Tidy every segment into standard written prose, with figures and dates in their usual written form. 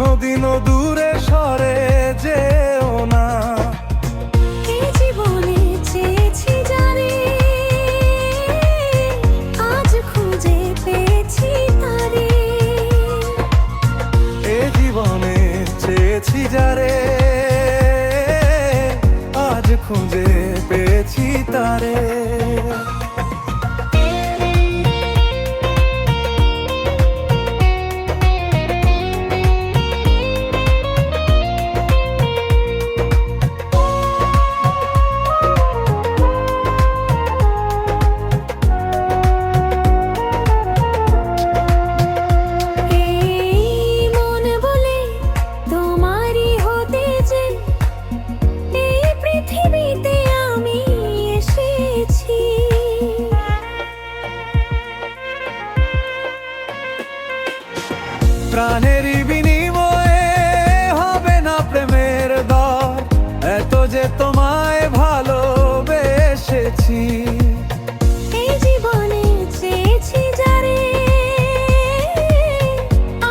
কোনোদিনও দূরে সরে যেও না। এই জীবনে চেয়েছি যারে, আজ খুঁজে পেয়েছি তারে। এ জীবনে চেয়েছি যারে, আজ খুঁজে পেয়েছি তারে। প্রাণেরই বিনিময়ে হবে না প্রেমের দর, এত যে তোমায় ভালোবেসেছি। এই জীবনে চেয়েছি যারে,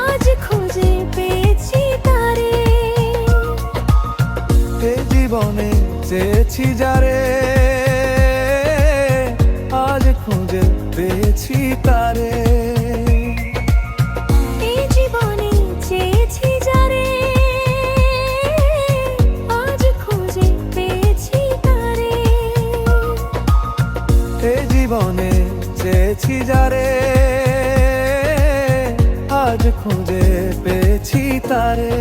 আজ খুঁজে পেয়েছি তারে। এই জীবনে চেয়েছি যারে, আজ খুঁজে পেয়েছি তারে। জীবনে চেয়েছি যারে, আজ খুঁজে পেয়েছি তারে।